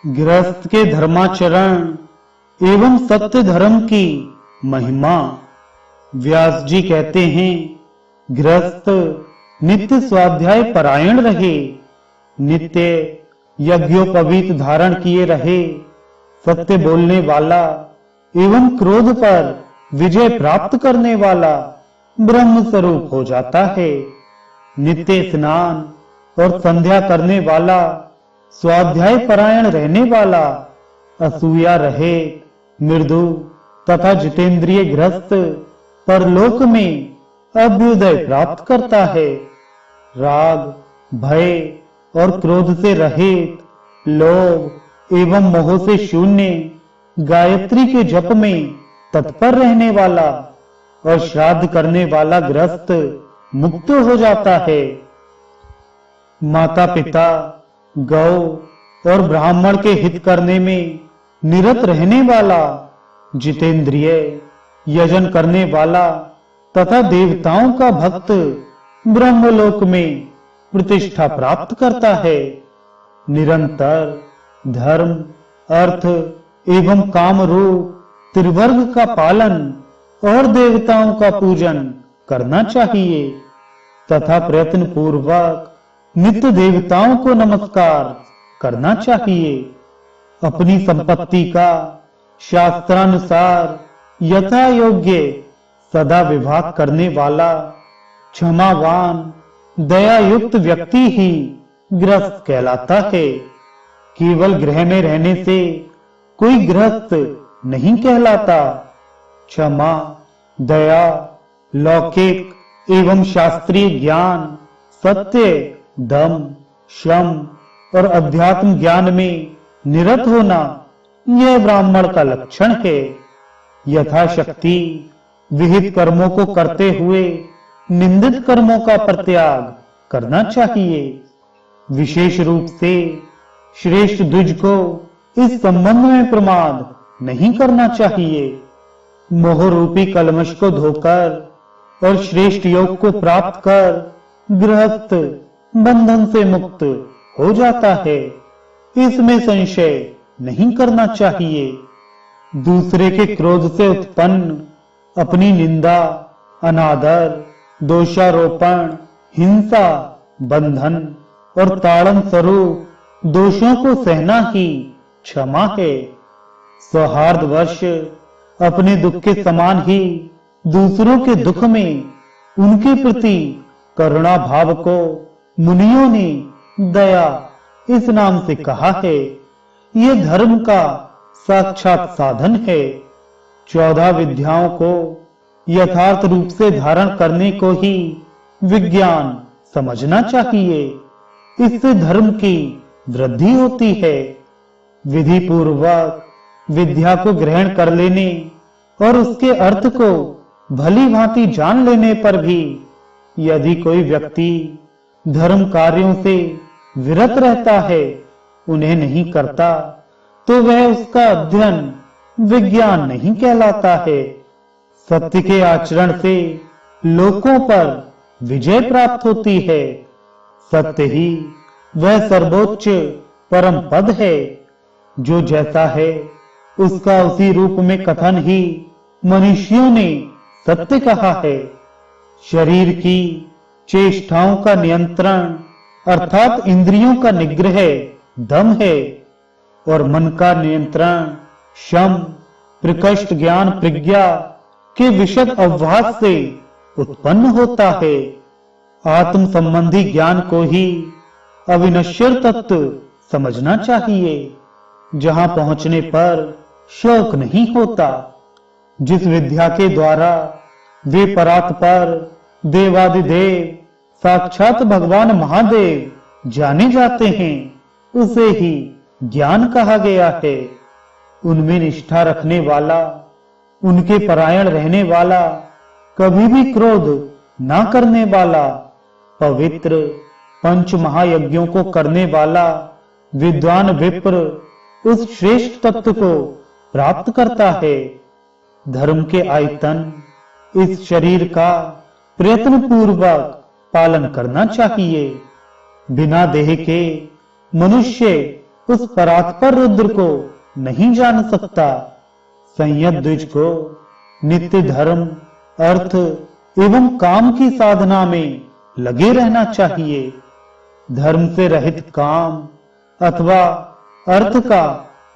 गृहस्थ के धर्माचरण एवं सत्य धर्म की महिमा। व्यास जी कहते हैं, गृहस्थ नित्य स्वाध्याय परायण रहे, नित्य यज्ञोपवीत धारण किए रहे, सत्य बोलने वाला एवं क्रोध पर विजय प्राप्त करने वाला ब्रह्म स्वरूप हो जाता है। नित्य स्नान और संध्या करने वाला, स्वाध्याय परायण रहने वाला, असूया रहित, मृदु तथा जितेंद्रिय गृहस्थ परलोक में अभ्युदय प्राप्त करता है। राग, भय और क्रोध से रहित, लोभ एवं मोह से शून्य, गायत्री के जप में तत्पर रहने वाला और श्राद्ध करने वाला गृहस्थ मुक्त हो जाता है। माता पिता, गौ और ब्राह्मण के हित करने में निरत रहने वाला, जितेंद्रिय, यजन करने वाला तथा देवताओं का भक्त ब्रह्मलोक में प्रतिष्ठा प्राप्त करता है। निरंतर धर्म, अर्थ एवं काम रूप त्रिवर्ग का पालन और देवताओं का पूजन करना चाहिए तथा प्रयत्न पूर्वक नित्य देवताओं को नमस्कार करना चाहिए। अपनी संपत्ति का शास्त्रानुसार यथा योग्य सदा विभाग करने वाला, क्षमावान, दयायुक्त व्यक्ति ही गृहस्थ कहलाता है। केवल गृह में रहने से कोई गृहस्थ नहीं कहलाता। क्षमा, दया, लौकिक एवं शास्त्रीय ज्ञान, सत्य, दम, शम और अध्यात्म ज्ञान में निरत होना, यह ब्राह्मण का लक्षण है। यथाशक्ति विहित कर्मों को करते हुए निंदित कर्मों का परित्याग करना चाहिए। विशेष रूप से श्रेष्ठ द्विज को इस संबंध में प्रमाद नहीं करना चाहिए। मोह रूपी कलमश को धोकर और श्रेष्ठ योग को प्राप्त कर गृहस्थ बंधन से मुक्त हो जाता है, इसमें संशय नहीं करना चाहिए। दूसरे के क्रोध से उत्पन्न अपनी निंदा, अनादर, दोषारोपण, हिंसा, बंधन और ताड़न स्वरूप दोषों को सहना ही क्षमा है। सौहार्दवश अपने दुख के समान ही दूसरों के दुख में उनके प्रति करुणा भाव को मुनियों ने दया इस नाम से कहा है। यह धर्म का साक्षात साधन है। 14 विद्याओं को यथार्थ रूप से धारण करने को ही विज्ञान समझना चाहिए। इससे धर्म की वृद्धि होती है। विधि पूर्वक विद्या को ग्रहण कर लेने और उसके अर्थ को भली भांति जान लेने पर भी यदि कोई व्यक्ति धर्म कार्यों से विरत रहता है, उन्हें नहीं करता, तो वह उसका अध्ययन विज्ञान नहीं कहलाता है। सत्य के आचरण से लोकों पर विजय प्राप्त होती है। सत्य ही वह सर्वोच्च परम पद है। जो जैसा है उसका उसी रूप में कथन ही मनुष्यों ने सत्य कहा है। शरीर की चेष्टाओं का नियंत्रण अर्थात इंद्रियों का निग्रह दम है और मन का नियंत्रण शम, प्रकृष्ट ज्ञान प्रज्ञा के विशद अवभास से उत्पन्न होता है। आत्म संबंधी ज्ञान को ही अविनश्वर तत्व समझना चाहिए, जहां पहुंचने पर शोक नहीं होता। जिस विद्या के द्वारा वे परात्पर देवादिदेव साक्षात भगवान महादेव जाने जाते हैं, उसे ही ज्ञान कहा गया है। उनमें निष्ठा रखने वाला, उनके परायण रहने वाला, कभी भी क्रोध ना करने वाला, पवित्र पंच महायज्ञों को करने वाला विद्वान विप्र उस श्रेष्ठ तत्व को प्राप्त करता है। धर्म के आयतन इस शरीर का प्रयत्न पूर्वक पालन करना चाहिए। बिना देह के मनुष्य उस परात्पर रुद्र को नहीं जान सकता। संयत द्विज को नित्य धर्म, अर्थ एवं काम की साधना में लगे रहना चाहिए। धर्म से रहित काम अथवा अर्थ का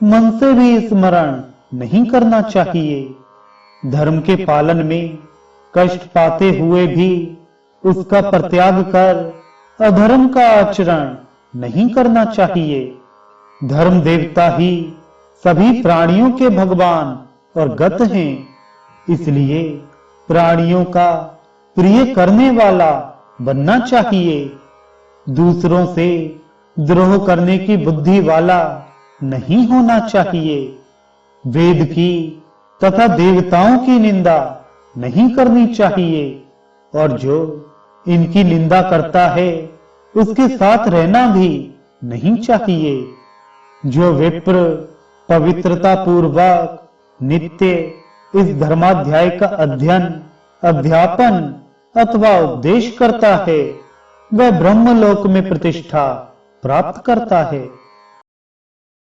मन से भी स्मरण नहीं करना चाहिए। धर्म के पालन में कष्ट पाते हुए भी उसका परित्याग कर अधर्म का आचरण नहीं करना चाहिए। धर्म देवता ही सभी प्राणियों के भगवान और गत हैं, इसलिए प्राणियों का प्रिय करने वाला बनना चाहिए। दूसरों से द्रोह करने की बुद्धि वाला नहीं होना चाहिए। वेद की तथा देवताओं की निंदा नहीं करनी चाहिए और जो इनकी निंदा करता है उसके साथ रहना भी नहीं चाहिए। जो विप्र पवित्रता पूर्वक नित्य इस धर्माध्याय का अध्ययन, अध्यापन अथवा उपदेश करता है वह ब्रह्मलोक में प्रतिष्ठा प्राप्त करता है।